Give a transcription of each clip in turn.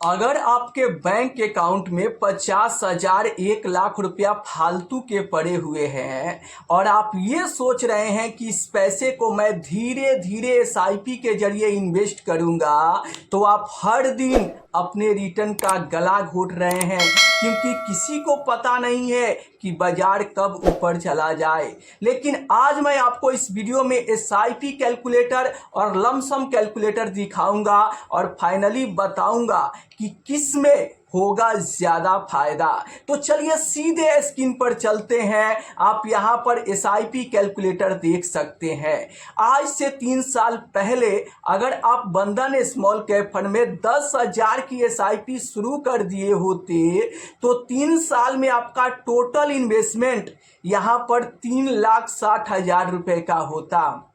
अगर आपके bank account में 50,000 1 लाख रुपया फालतू के पड़े हुए हैं और आप ये सोच रहे हैं कि इस पैसे को मैं धीरे धीरे एसआईपी के जरिए इन्वेस्ट करूंगा, तो आप हर दिन अपने रिटर्न का गला घोट रहे हैं, क्योंकि किसी को पता नहीं है कि बाजार कब ऊपर चला जाए। लेकिन आज मैं आपको इस वीडियो में एसआईपी कैलकुलेटर और लमसम कैलकुलेटर दिखाऊंगा और फाइनली बताऊंगा कि किस में होगा ज़्यादा फायदा। तो चलिए सीधे स्क्रीन पर चलते हैं। आप यहां पर एसआईपी कैलकुलेटर देख सकते हैं। आज से 3 साल पहले अगर आप बंधन स्मॉल कैप फंड में 10,000 की एसआईपी शुरू कर दिए होते तो 3 साल में आपका टोटल इन्वेस्टमेंट यहां पर 3,60,000 रुपए का होता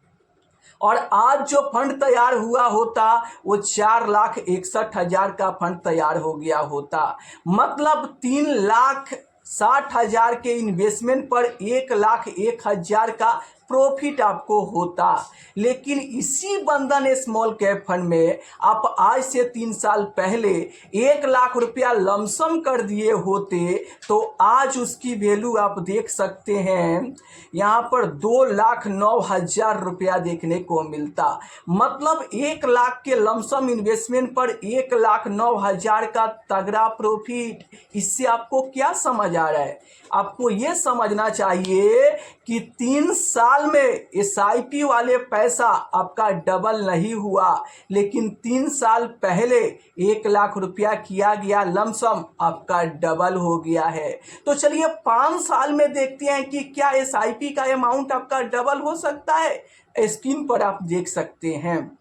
और आज जो फंड तैयार हुआ होता वो 4,61,000 का फंड तैयार हो गया होता। मतलब 3,60,000 के इन्वेस्टमेंट पर 1,01,000 का प्रॉफिट आपको होता। लेकिन इसी बंधन स्मॉल कैप फंड में आप आज से 3 साल पहले 1 लाख रुपया लमसम कर दिए होते तो आज उसकी वैल्यू आप देख सकते हैं यहाँ पर 2,09,000 रुपया देखने को मिलता। मतलब 1 लाख के लमसम इन्वेस्टमेंट पर 1,09,000 का तगड़ा प्रॉफिट। इससे आपको क्या समझ आ रहा है? आपको ये समझना चाहिए कि 3 साल में एसआईपी वाले पैसा आपका डबल नहीं हुआ, लेकिन 3 साल पहले 1 लाख रुपया किया गया लमसम आपका डबल हो गया है। तो चलिए 5 साल में देखते हैं कि क्या एसआईपी का अमाउंट आपका डबल हो सकता है। स्क्रीन पर आप देख सकते हैं।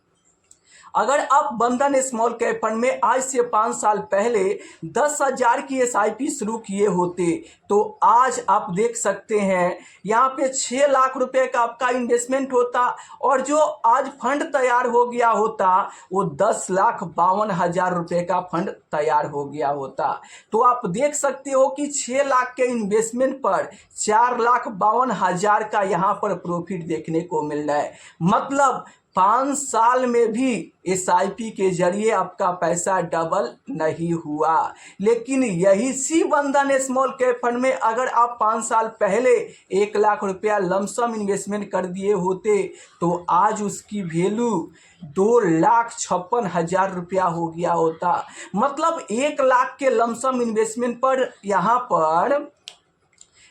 अगर आप बंधन स्मॉल कैप फंड में आज से 5 साल पहले 10,000 की एसआईपी शुरू किए होते तो आज आप देख सकते हैं यहाँ पे 6 लाख रुपए का आपका इन्वेस्टमेंट होता और जो आज फंड तैयार हो गया होता वो 10,52,000 रुपए का फंड तैयार हो गया होता। तो आप देख सकते हो कि 6 लाख के इन्वेस्टमेंट पर 4,52,000 का यहाँ पर प्रॉफिट देखने को मिल रहा है। मतलब 5 साल में भी एसआईपी के जरिए आपका पैसा डबल नहीं हुआ। लेकिन यही सी बंधन स्मॉल कैप फंड में अगर आप 5 साल पहले 1 लाख रुपया लमसम इन्वेस्टमेंट कर दिए होते तो आज उसकी वैल्यू 2,56,000 रुपया हो गया होता। मतलब 1 लाख के लमसम इन्वेस्टमेंट पर यहाँ पर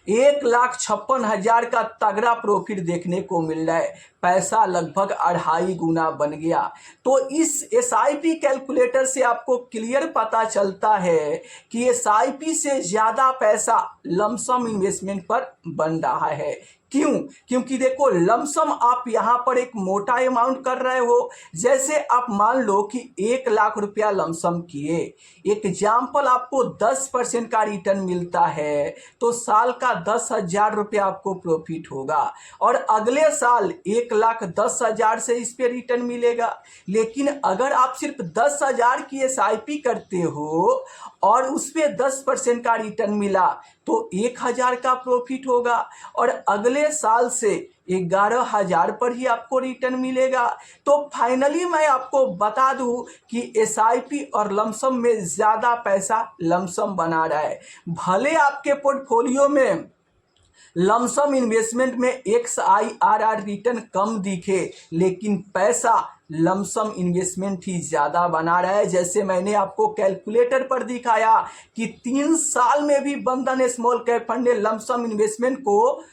1,56,000 का तगड़ा प्रॉफिट देखने को मिल रहा है। पैसा लगभग 2.5 गुना बन गया। तो इस एसआईपी कैलकुलेटर से आपको क्लियर पता चलता है कि एसआईपी से ज़्यादा पैसा लमसम इन्वेस्टमेंट पर बन रहा है। क्यों? क्योंकि देखो लमसम आप यहाँ पर एक मोटा अमाउंट कर रहे हो। जैसे आप मान लो कि 1 लाख रुपया लमसम किए, एग्जाम्पल आपको 10% का रिटर्न मिलता है तो साल का 10,000 रुपया आपको प्रॉफिट होगा और अगले साल 1,10,000 से इस पे रिटर्न मिलेगा। लेकिन अगर आप सिर्फ 10,000 की एसआईपी करते हो और उस पे 10% का रिटर्न मिला तो 1,000 का प्रॉफिट होगा और अगले साल से 11,000 पर ही आपको रिटर्न मिलेगा। तो फाइनली मैं आपको बता दूं कि एसआईपी और लमसम में ज़्यादा पैसा लमसम बना रहा है। भले आपके पोर्टफोलियो में लमसम इन्वेस्टमेंट में XIRR रिटर्न कम दिखे, लेकिन पैसा लमसम इन्वेस्टमेंट ही ज़्यादा बना रहा है। जैसे मैंने आपको कैलकुलेटर पर दिखाया कि 3 साल में भी बंधन स्मॉल कैप फंड ने लमसम इन्वेस्टमेंट को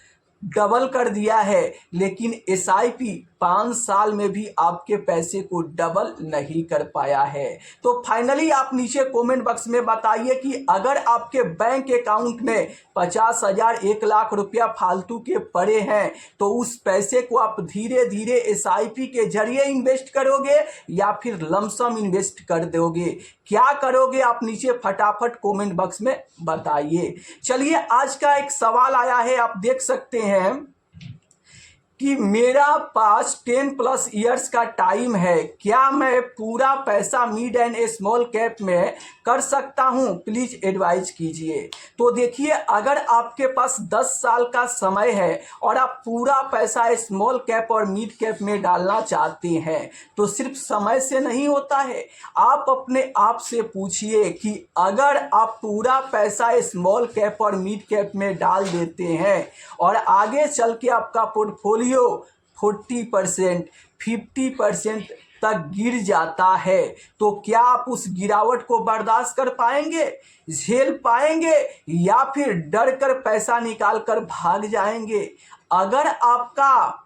डबल कर दिया है, लेकिन एसआईपी 5 साल में भी आपके पैसे को डबल नहीं कर पाया है। तो फाइनली आप नीचे कमेंट बॉक्स में बताइए कि अगर आपके बैंक अकाउंट में 50,000 1 लाख रुपया फालतू के पड़े हैं तो उस पैसे को आप धीरे धीरे एसआईपी के जरिए इन्वेस्ट करोगे या फिर लमसम इन्वेस्ट कर दोगे? क्या करोगे आप नीचे फटाफट कमेंट बॉक्स में बताइए। चलिए आज का एक सवाल आया है, आप देख सकते हैं कि मेरा पास 10+ ईयर्स का टाइम है, क्या मैं पूरा पैसा मिड एंड स्मॉल कैप में कर सकता हूं? प्लीज एडवाइज कीजिए। तो देखिए, अगर आपके पास 10 साल का समय है और आप पूरा पैसा स्मॉल कैप और मिड कैप में डालना चाहते हैं तो सिर्फ समय से नहीं होता है। आप अपने आप से पूछिए कि अगर आप पूरा पैसा स्मॉल कैप और मिड कैप में डाल देते हैं और आगे चल के आपका पोर्टफोलियो 40%, 50% तक गिर जाता है तो क्या आप उस गिरावट को बर्दाश्त कर पाएंगे, झेल पाएंगे, या फिर डर कर पैसा निकाल कर भाग जाएंगे? अगर आपका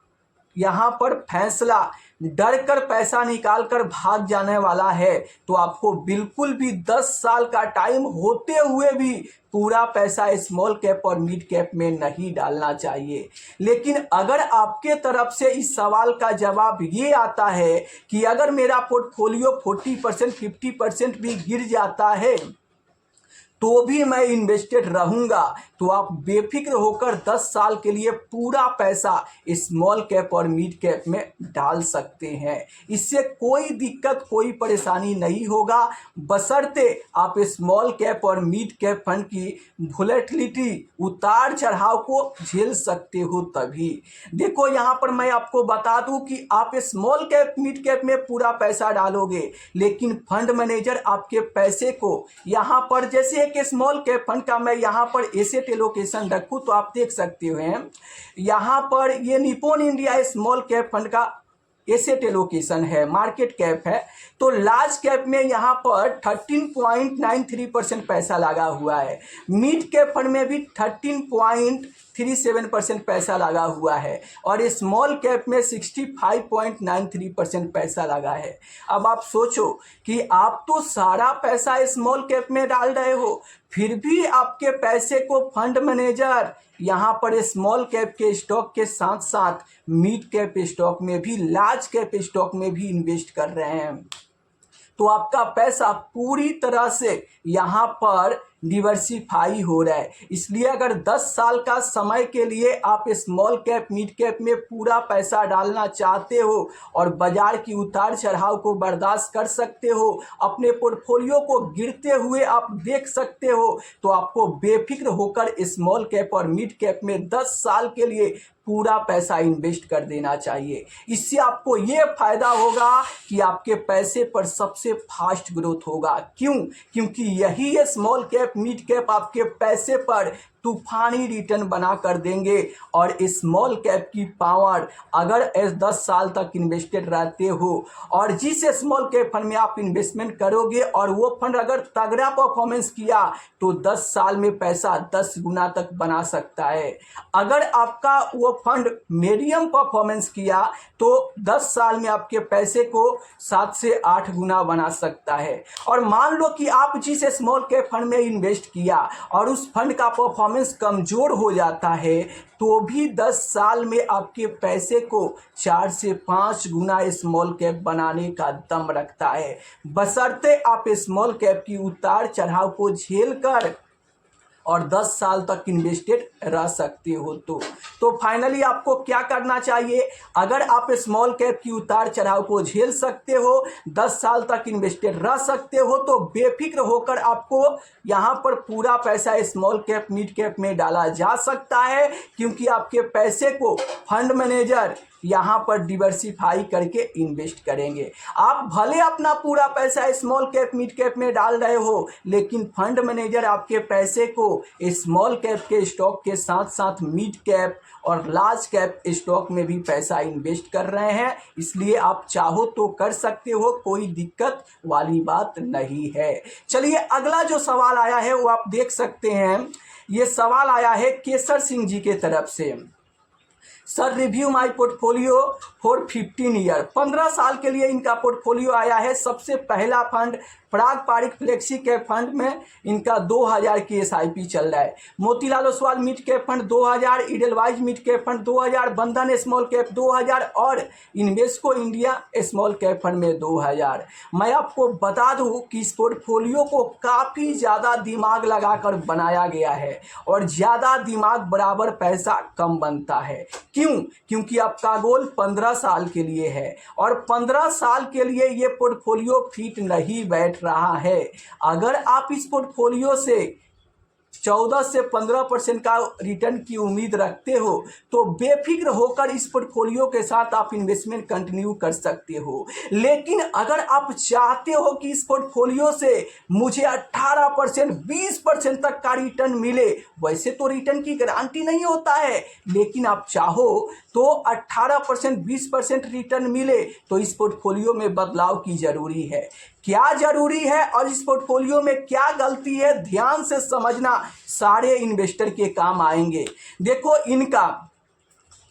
यहाँ पर फैसला डर कर पैसा निकाल कर भाग जाने वाला है तो आपको बिल्कुल भी 10 साल का टाइम होते हुए भी पूरा पैसा स्मॉल कैप और मिड कैप में नहीं डालना चाहिए। लेकिन अगर आपके तरफ से इस सवाल का जवाब ये आता है कि अगर मेरा पोर्टफोलियो 40%, 50% भी गिर जाता है तो भी मैं इन्वेस्टेड रहूंगा, तो आप बेफिक्र होकर 10 साल के लिए पूरा पैसा स्मॉल कैप और मिड कैप में डाल सकते हैं। इससे कोई दिक्कत, कोई परेशानी नहीं होगा, बशर्ते आप स्मॉल कैप और मिड कैप फंड की वोलेटिलिटी, उतार चढ़ाव को झेल सकते हो तभी। देखो, यहाँ पर मैं आपको बता दूं कि आप स्मॉल कैप मिड कैप में पूरा पैसा डालोगे, लेकिन फंड मैनेजर आपके पैसे को यहाँ पर, जैसे एक स्मॉल कैप फंड का मैं यहाँ पर एसेट एलोकेशन रखूँ तो आप देख सकते हैं यहाँ पर ये Nippon India small cap fund का एसेट एलोकेशन है, मार्केट कैप है। तो लार्ज कैप में यहाँ पर 13.93% पैसा लगा हुआ है, मिड कैप फंड में भी 13.37% पैसा लगा हुआ है और स्मॉल कैप में 65.93% पैसा लगा है। अब आप सोचो कि आप तो सारा पैसा स्मॉल कैप में डाल रहे हो, फिर भी आपके पैसे को फंड मैनेजर यहाँ पर स्मॉल कैप के स्टॉक के साथ साथ मिड कैप स्टॉक में भी, लार्ज कैप स्टॉक में भी इन्वेस्ट कर रहे हैं। तो आपका पैसा पूरी तरह से यहाँ पर डिवर्सिफाई हो रहा है। इसलिए अगर 10 साल का समय के लिए आप स्मॉल कैप मिड कैप में पूरा पैसा डालना चाहते हो और बाजार की उतार चढ़ाव को बर्दाश्त कर सकते हो, अपने पोर्टफोलियो को गिरते हुए आप देख सकते हो, तो आपको बेफिक्र होकर स्मॉल कैप और मिड कैप में 10 साल के लिए पूरा पैसा इन्वेस्ट कर देना चाहिए। इससे आपको ये फायदा होगा कि आपके पैसे पर सबसे फास्ट ग्रोथ होगा। क्यों? क्योंकि यही स्मॉल कैप मिड कैप आपके पैसे पर तूफानी रिटर्न बना कर देंगे। और स्मॉल कैप की पावर, अगर 10 साल तक इन्वेस्टेड रहते हो और जिस स्मॉल कैप फंड में आप इन्वेस्टमेंट करोगे और वो फंड अगर तगड़ा परफॉर्मेंस किया तो 10 साल में पैसा 10 गुना तक बना सकता है। अगर आपका वो फंड मीडियम परफॉर्मेंस किया तो 10 साल में आपके पैसे को 7 से 8 गुना बना सकता है। और मान लो कि आप जिस स्मॉल कैप फंड में इन्वेस्ट किया और उस फंड का परफॉर्मेंस कमजोर हो जाता है तो भी 10 साल में आपके पैसे को 4 से 5 गुना स्मॉल कैप बनाने का दम रखता है, बशर्ते आप स्मॉल कैप की उतार चढ़ाव को झेल कर और 10 साल तक इन्वेस्टेड रह सकते हो। तो फाइनली आपको क्या करना चाहिए? अगर आप स्मॉल कैप की उतार चढ़ाव को झेल सकते हो, 10 साल तक इन्वेस्टेड रह सकते हो, तो बेफिक्र होकर आपको यहाँ पर पूरा पैसा स्मॉल कैप मिड कैप में डाला जा सकता है, क्योंकि आपके पैसे को फंड मैनेजर यहाँ पर डिवर्सिफाई करके इन्वेस्ट करेंगे। आप भले अपना पूरा पैसा स्मॉल कैप मिड कैप में डाल रहे हो, लेकिन फंड मैनेजर आपके पैसे को स्मॉल कैप के स्टॉक के साथ साथ मिड कैप और लार्ज कैप स्टॉक में भी पैसा इन्वेस्ट कर रहे हैं। इसलिए आप चाहो तो कर सकते हो, कोई दिक्कत वाली बात नहीं है। चलिए, अगला जो सवाल आया है वो आप देख सकते हैं। ये सवाल आया है केसर सिंह जी के तरफ से। Sir, review my portfolio for 15 year. 15 साल के लिए इनका पोर्टफोलियो आया है। सबसे पहला fund Parag Parikh flexi cap fund में इनका 2000 की SIP चल रहा है। Motilal Oswal mid cap fund 2000, Edelweiss mid cap fund 2000, Bandhan small cap 2000 और Invesco India small cap fund में 2000। मैं आपको बता दूं कि इस पोर्टफोलियो को काफ़ी ज़्यादा दिमाग लगाकर बनाया गया है और ज़्यादा दिमाग बराबर पैसा कम बनता है। क्यों? क्योंकि आपका गोल 15 साल के लिए है और 15 साल के लिए ये पोर्टफोलियो फिट नहीं बैठ रहा है। अगर आप इस पोर्टफोलियो से 14 से 15% का रिटर्न की उम्मीद रखते हो तो बेफिक्र होकर इस पोर्टफोलियो के साथ आप इन्वेस्टमेंट कंटिन्यू कर सकते हो। लेकिन अगर आप चाहते हो कि इस पोर्टफोलियो से मुझे 18%, 20% तक का रिटर्न मिले, वैसे तो रिटर्न की गारंटी नहीं होता है, लेकिन आप चाहो तो 18%, 20% रिटर्न मिले तो इस पोर्टफोलियो में बदलाव की जरूरी है। क्या जरूरी है और इस पोर्टफोलियो में क्या गलती है, ध्यान से समझना, सारे इन्वेस्टर के काम आएंगे। देखो, इनका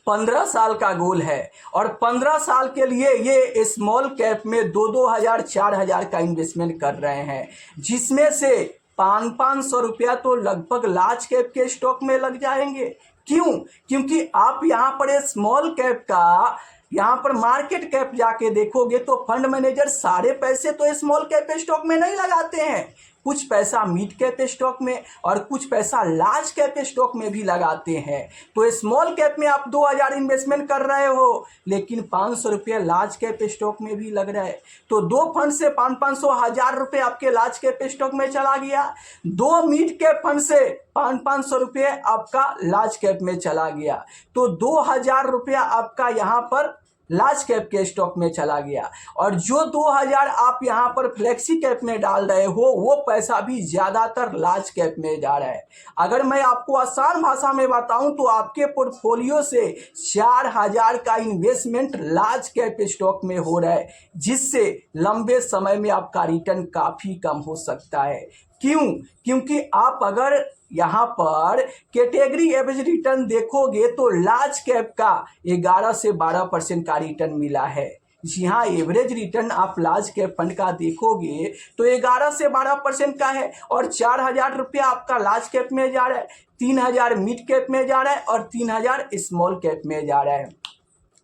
15 साल का गोल है और 15 साल के लिए ये स्मॉल कैप में 2-2 हज़ार 4 हज़ार का इन्वेस्टमेंट कर रहे हैं, जिसमें से 500-500 रुपया तो लगभग लार्ज कैप के स्टॉक में लग जाएंगे। क्यों? क्योंकि आप यहाँ पर स्मॉल कैप का, यहाँ पर मार्केट कैप जाके देखोगे तो फंड मैनेजर सारे पैसे तो स्मॉल कैप स्टॉक में नहीं लगाते हैं, कुछ पैसा मिड कैप स्टॉक में और कुछ पैसा लार्ज कैप स्टॉक में भी लगाते हैं। तो स्मॉल कैप में आप 2 हज़ार इन्वेस्टमेंट कर रहे हो, लेकिन 500 रुपये लार्ज कैप स्टॉक में भी लग रहा है, तो 2 फंड से 500 हज़ार रुपये आपके लार्ज कैप स्टॉक में चला गया, 2 मिड कैप फंड से 500 रुपये आपका लार्ज कैप में चला गया, तो 2 हज़ार रुपया आपका यहाँ पर लार्ज कैप के स्टॉक में चला गया। और जो 2 हज़ार आप यहाँ पर फ्लेक्सी कैप में डाल रहे हो वो पैसा भी ज़्यादातर लार्ज कैप में जा रहा है। अगर मैं आपको आसान भाषा में बताऊं तो आपके पोर्टफोलियो से 4 हज़ार का इन्वेस्टमेंट लार्ज कैप स्टॉक में हो रहा है, जिससे लंबे समय में आपका रिटर्न काफ़ी कम हो सकता है। क्यों? क्योंकि आप अगर यहाँ पर कैटेगरी एवरेज रिटर्न देखोगे तो लार्ज कैप का 11 से 12% का रिटर्न मिला है। जी हाँ, एवरेज रिटर्न आप लार्ज कैप फंड का देखोगे तो 11 से 12% का है और 4 हज़ार रुपया आपका लार्ज कैप में जा रहा है, 3 हज़ार मिड कैप में जा रहा है और 3 हज़ार स्मॉल कैप में जा रहा है।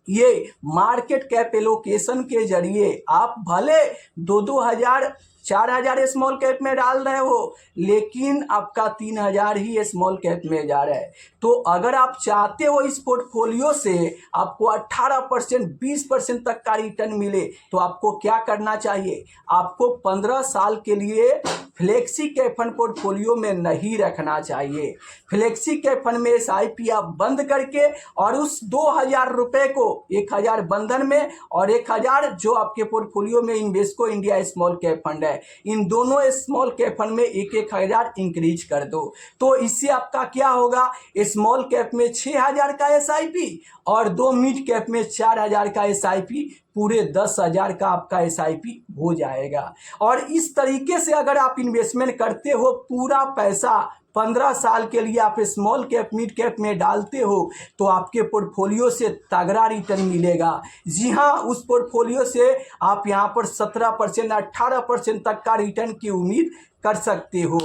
ये मार्केट कैप एलोकेशन के जरिए आप भले 2-2 हज़ार 4 हज़ार स्मॉल कैप में डाल रहे हो, लेकिन आपका 3 हज़ार ही स्मॉल कैप में जा रहा है। तो अगर आप चाहते हो इस पोर्टफोलियो से आपको 18%, 20% तक का रिटर्न मिले तो आपको क्या करना चाहिए? आपको 15 साल के लिए फ्लेक्सी कैप फंड पोर्टफोलियो में नहीं रखना चाहिए। फ्लेक्सी कैप फंड में SIP आप बंद करके और उस 2 हज़ार रुपये को 1 हज़ार बंधन में और 1 हज़ार जो आपके पोर्टफोलियो में Invesco India small cap fund है, इन दोनों स्मॉल कैप फंड में 1-1 हज़ार इंक्रीज कर दो। तो इससे आपका क्या होगा? स्मॉल कैप में 6 हज़ार का SIP और 2 मिड कैप में 4 हज़ार का SIP, पूरे 10 हज़ार का आपका SIP हो जाएगा। और इस तरीके से अगर आप इन्वेस्टमेंट करते हो, पूरा पैसा 15 साल के लिए आप स्मॉल कैप मिड कैप में डालते हो तो आपके पोर्टफोलियो से तगड़ा रिटर्न मिलेगा। जी हाँ, उस पोर्टफोलियो से आप यहाँ पर 17%, 18% तक का रिटर्न की उम्मीद कर सकते हो।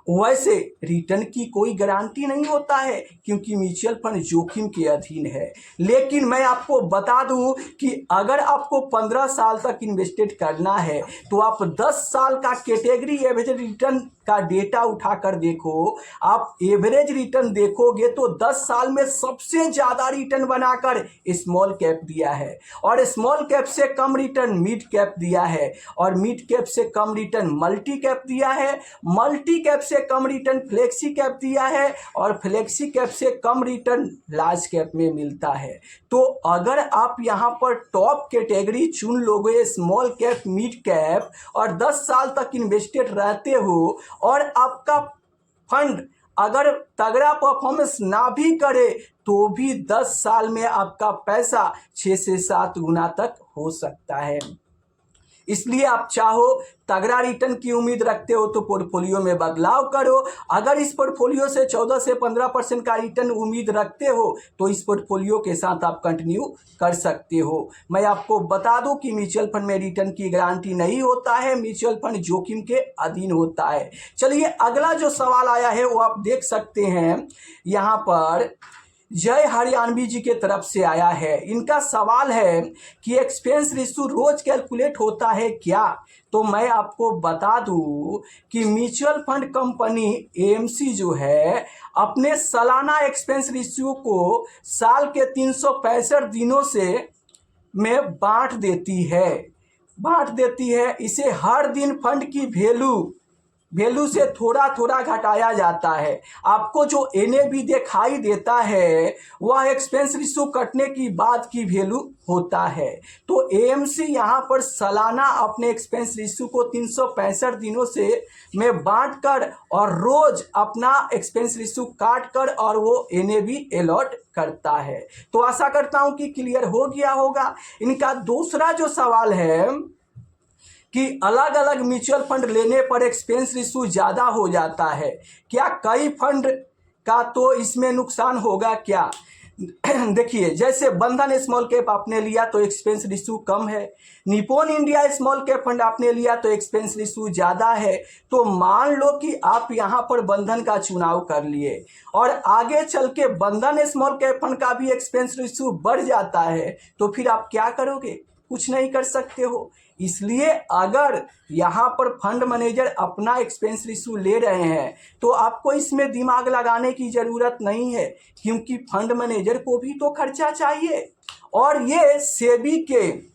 वैसे रिटर्न की कोई गारंटी नहीं होता है क्योंकि म्यूचुअल फंड जोखिम के अधीन है, लेकिन मैं आपको बता दूं कि अगर आपको 15 साल तक इन्वेस्टेड करना है तो आप 10 साल का कैटेगरी एवरेज रिटर्न का डेटा उठाकर देखो। आप एवरेज रिटर्न देखोगे तो 10 साल में सबसे ज़्यादा रिटर्न बनाकर स्मॉल कैप दिया है और स्मॉल कैप से कम रिटर्न मिड कैप दिया है और मिड कैप से कम रिटर्न मल्टी कैप दिया है, मल्टी कैप से कम रिटर्न फ्लेक्सी कैप दिया है और फ्लेक्सी कैप से कम रिटर्न लार्ज कैप में मिलता है। तो अगर आप यहाँ पर टॉप कैटेगरी चुन लोगे स्मॉल कैप मिड कैप और 10 साल तक इन्वेस्टेड रहते हो और आपका फंड अगर तगड़ा परफॉर्मेंस ना भी करे तो भी 10 साल में आपका पैसा 6 से 7 गुना तक हो सकता है। इसलिए आप चाहो तगड़ा रिटर्न की उम्मीद रखते हो तो पोर्टफोलियो में बदलाव करो। अगर इस पोर्टफोलियो से 14 से 15% का रिटर्न उम्मीद रखते हो तो इस पोर्टफोलियो के साथ आप कंटिन्यू कर सकते हो। मैं आपको बता दूं कि म्यूचुअल फंड में रिटर्न की गारंटी नहीं होता है, म्यूचुअल फंड जोखिम के अधीन होता है। चलिए अगला जो सवाल आया है वो आप देख सकते हैं यहाँ पर। जय हरियाणवी जी के तरफ से आया है। इनका सवाल है कि एक्सपेंस रेशियो रोज कैलकुलेट होता है क्या? तो मैं आपको बता दूं कि म्यूचुअल फंड कंपनी एएमसी जो है अपने सालाना एक्सपेंस रेशियो को साल के 365 दिनों से में बांट देती है। इसे हर दिन फंड की वैल्यू से थोड़ा थोड़ा घटाया जाता है। आपको जो एनएवी दिखाई देता है वह एक्सपेंस रेशियो कटने की बाद की वैल्यू होता है। तो एएमसी यहाँ पर सालाना अपने एक्सपेंस रेशियो को 365 दिनों से में बांट कर और रोज अपना एक्सपेंस रेशियो काट कर और वो एनएवी अलॉट करता है। तो आशा करता हूँ कि क्लियर हो गया होगा। इनका दूसरा जो सवाल है कि अलग अलग म्यूचुअल फंड लेने पर एक्सपेंस रेशियो ज़्यादा हो जाता है क्या? कई फंड का तो इसमें नुकसान होगा क्या? देखिए, जैसे बंधन स्मॉल कैप आपने लिया तो एक्सपेंस रेशियो कम है, Nippon India small cap fund आपने लिया तो एक्सपेंस रेशियो ज़्यादा है। तो मान लो कि आप यहाँ पर बंधन का चुनाव कर लिए और आगे चल के बंधन स्मॉल कैप फंड का भी एक्सपेंस रेशियो बढ़ जाता है, तो फिर आप क्या करोगे? कुछ नहीं कर सकते हो। इसलिए अगर यहाँ पर फंड मैनेजर अपना एक्सपेंस रेशियो ले रहे हैं तो आपको इसमें दिमाग लगाने की ज़रूरत नहीं है, क्योंकि फंड मैनेजर को भी तो खर्चा चाहिए और ये सेबी के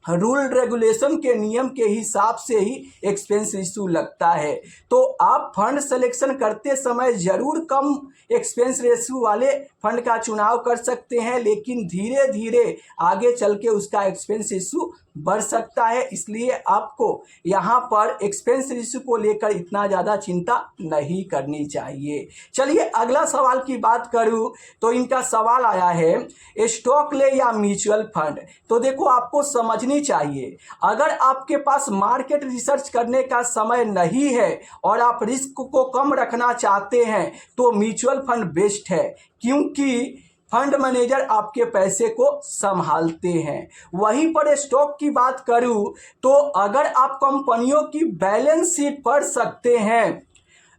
रूल रेगुलेशन के नियम के हिसाब से ही एक्सपेंस रेशियो लगता है। तो आप फंड सिलेक्शन करते समय ज़रूर कम एक्सपेंस रेशियो वाले फंड का चुनाव कर सकते हैं, लेकिन धीरे धीरे आगे चल के उसका एक्सपेंस रेशियो बढ़ सकता है। इसलिए आपको यहाँ पर एक्सपेंस रेशियो को लेकर इतना ज़्यादा चिंता नहीं करनी चाहिए। चलिए अगला सवाल की बात करूँ तो इनका सवाल आया है स्टॉक ले या म्यूचुअल फंड। तो देखो, आपको समझनी चाहिए, अगर आपके पास मार्केट रिसर्च करने का समय नहीं है और आप रिस्क को कम रखना चाहते हैं तो म्यूचुअल फंड बेस्ट है, क्योंकि फंड मैनेजर आपके पैसे को संभालते हैं। वहीं पर स्टॉक की बात करूं तो अगर आप कंपनियों की बैलेंस शीट पढ़ सकते हैं,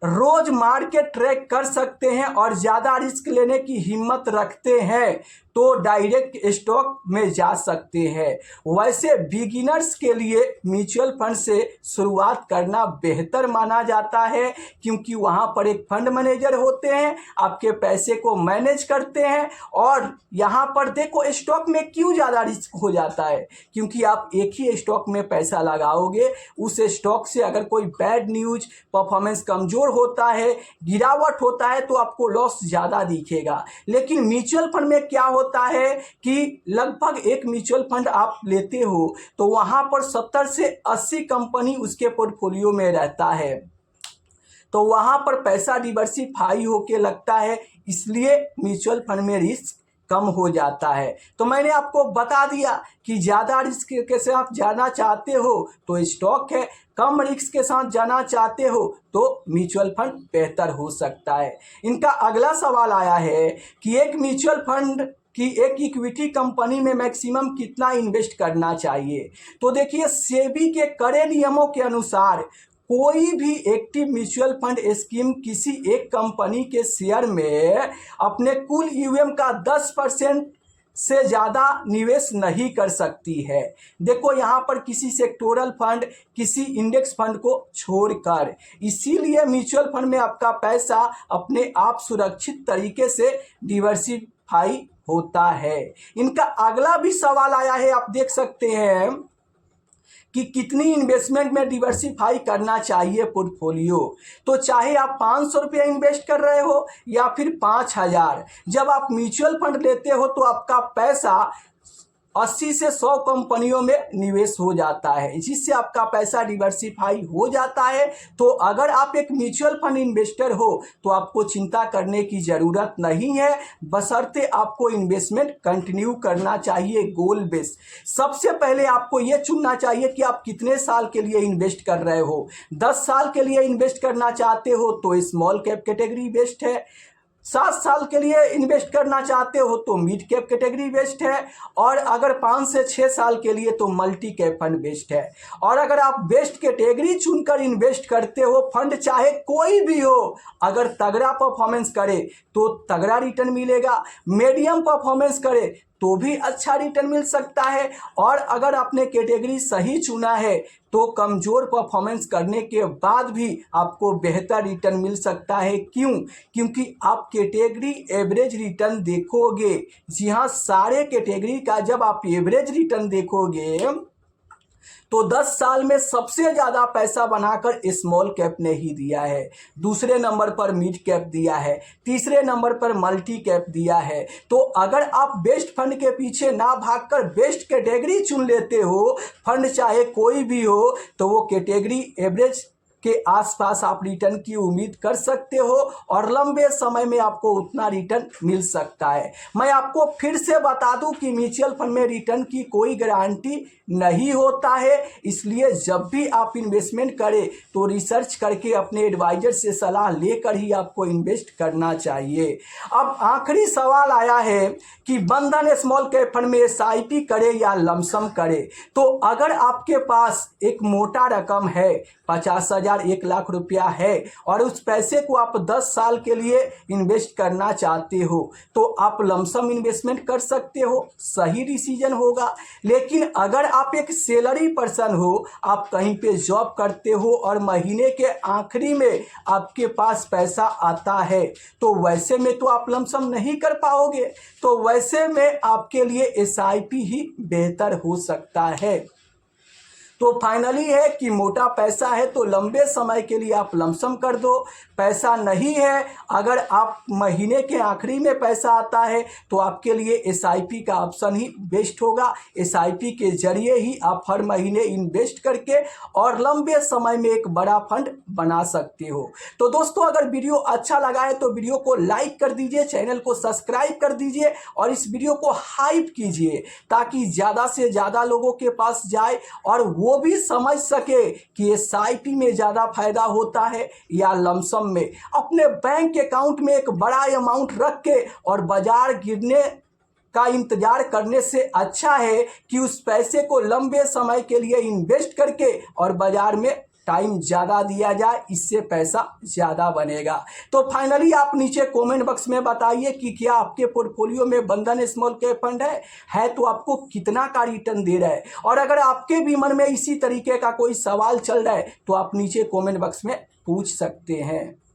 रोज मार्केट ट्रैक कर सकते हैं और ज़्यादा रिस्क लेने की हिम्मत रखते हैं तो डायरेक्ट स्टॉक में जा सकते हैं। वैसे बिगिनर्स के लिए म्यूचुअल फंड से शुरुआत करना बेहतर माना जाता है, क्योंकि वहाँ पर एक फंड मैनेजर होते हैं, आपके पैसे को मैनेज करते हैं। और यहाँ पर देखो, स्टॉक में क्यों ज़्यादा रिस्क हो जाता है, क्योंकि आप एक ही स्टॉक में पैसा लगाओगे, उस स्टॉक से अगर कोई बैड न्यूज, परफॉर्मेंस कमज़ोर होता है, गिरावट होता है, तो आपको लॉस ज़्यादा दिखेगा। लेकिन म्यूचुअल फंड में क्या होता है कि लगभग एक म्यूचुअल फंड आप लेते हो तो वहां पर 70 से 80 कंपनी उसके पोर्टफोलियो में रहता है, तो वहां पर पैसा डिवर्सिफाई होके लगता है, इसलिए म्यूचुअल फंड में रिस्क कम हो जाता है। तो मैंने आपको बता दिया कि ज़्यादा रिस्क के साथ जाना चाहते हो तो स्टॉक है, कम रिस्क के साथ जाना चाहते हो तो म्यूचुअल फंड बेहतर हो सकता है। इनका अगला सवाल आया है कि एक म्यूचुअल फंड कि एक इक्विटी कंपनी में मैक्सिमम कितना इन्वेस्ट करना चाहिए। तो देखिए, सेबी के कड़े नियमों के अनुसार कोई भी एक्टिव म्यूचुअल फंड स्कीम किसी एक कंपनी के शेयर में अपने कुल यूएम का 10% से ज़्यादा निवेश नहीं कर सकती है। देखो, यहाँ पर किसी सेक्टोरल फंड, किसी इंडेक्स फंड को छोड़कर, इसीलिए म्यूचुअल फंड में आपका पैसा अपने आप सुरक्षित तरीके से डिवर्सिफाई होता है। इनका अगला भी सवाल आया है, आप देख सकते हैं कि कितनी इन्वेस्टमेंट में डिवर्सिफाई करना चाहिए पोर्टफोलियो। तो चाहे आप 500 रुपये इन्वेस्ट कर रहे हो या फिर 5000, जब आप म्यूचुअल फंड लेते हो तो आपका पैसा 80 से 100 कंपनियों में निवेश हो जाता है, जिससे आपका पैसा डिवर्सिफाई हो जाता है। तो अगर आप एक म्यूचुअल फंड इन्वेस्टर हो तो आपको चिंता करने की ज़रूरत नहीं है, बशर्ते आपको इन्वेस्टमेंट कंटिन्यू करना चाहिए गोल बेस। सबसे पहले आपको ये चुनना चाहिए कि आप कितने साल के लिए इन्वेस्ट कर रहे हो। 10 साल के लिए इन्वेस्ट करना चाहते हो तो स्मॉल कैप कैटेगरी बेस्ट है, 7 साल के लिए इन्वेस्ट करना चाहते हो तो मिड कैप कैटेगरी बेस्ट है, और अगर 5 से 6 साल के लिए तो मल्टी कैप फंड बेस्ट है। और अगर आप बेस्ट कैटेगरी चुनकर इन्वेस्ट करते हो, फंड चाहे कोई भी हो, अगर तगड़ा परफॉर्मेंस करे तो तगड़ा रिटर्न मिलेगा, मीडियम परफॉर्मेंस करे तो भी अच्छा रिटर्न मिल सकता है, और अगर आपने कैटेगरी सही चुना है तो कमज़ोर परफॉर्मेंस करने के बाद भी आपको बेहतर रिटर्न मिल सकता है। क्यों? क्योंकि आप कैटेगरी एवरेज रिटर्न देखोगे। जी हाँ, सारे कैटेगरी का जब आप एवरेज रिटर्न देखोगे तो 10 साल में सबसे ज़्यादा पैसा बनाकर स्मॉल कैप ने ही दिया है, दूसरे नंबर पर मिड कैप दिया है, तीसरे नंबर पर मल्टी कैप दिया है। तो अगर आप बेस्ट फंड के पीछे ना भागकर बेस्ट कैटेगरी चुन लेते हो, फंड चाहे कोई भी हो, तो वो कैटेगरी एवरेज के आसपास आप रिटर्न की उम्मीद कर सकते हो, और लंबे समय में आपको उतना रिटर्न मिल सकता है। मैं आपको फिर से बता दूं कि म्यूचुअल फंड में रिटर्न की कोई गारंटी नहीं होता है, इसलिए जब भी आप इन्वेस्टमेंट करें तो रिसर्च करके अपने एडवाइजर से सलाह लेकर ही आपको इन्वेस्ट करना चाहिए। अब आखिरी सवाल आया है कि बंधन स्मॉल कैप फंड में SIP करे या लमसम करे। तो अगर आपके पास एक मोटा रकम है, 50,000 1 लाख रुपया है, और उस पैसे को आप 10 साल के लिए इन्वेस्ट करना चाहते हो, तो आप लमसम इन्वेस्टमेंट कर सकते हो, सही डिसीजन होगा। लेकिन अगर आप एक सैलरी पर्सन हो, आप कहीं पे जॉब करते हो और महीने के आखिरी में आपके पास पैसा आता है, तो वैसे में तो आप लमसम नहीं कर पाओगे, तो वैसे में आपके लिए SIP ही बेहतर हो सकता है। तो फाइनली है कि मोटा पैसा है तो लंबे समय के लिए आप लमसम कर दो, पैसा नहीं है, अगर आप महीने के आखिरी में पैसा आता है तो आपके लिए SIP का ऑप्शन ही बेस्ट होगा। SIP के जरिए ही आप हर महीने इन्वेस्ट करके और लंबे समय में एक बड़ा फंड बना सकते हो। तो दोस्तों, अगर वीडियो अच्छा लगा है तो वीडियो को लाइक कर दीजिए, चैनल को सब्सक्राइब कर दीजिए और इस वीडियो को हाइप कीजिए ताकि ज़्यादा से ज़्यादा लोगों के पास जाए और वो भी समझ सके कि SIP में ज़्यादा फायदा होता है या लमसम में। अपने बैंक अकाउंट में एक बड़ा अमाउंट रख के और बाजार गिरने का इंतजार करने से अच्छा है कि उस पैसे को लंबे समय के लिए इन्वेस्ट करके और बाजार में टाइम ज़्यादा दिया जाए, इससे पैसा ज़्यादा बनेगा। तो फाइनली आप नीचे कमेंट बॉक्स में बताइए कि क्या आपके पोर्टफोलियो में बंधन स्मॉल कैप फंड है तो आपको कितना का रिटर्न दे रहा है। और अगर आपके भी मन में इसी तरीके का कोई सवाल चल रहा है तो आप नीचे कमेंट बॉक्स में पूछ सकते हैं।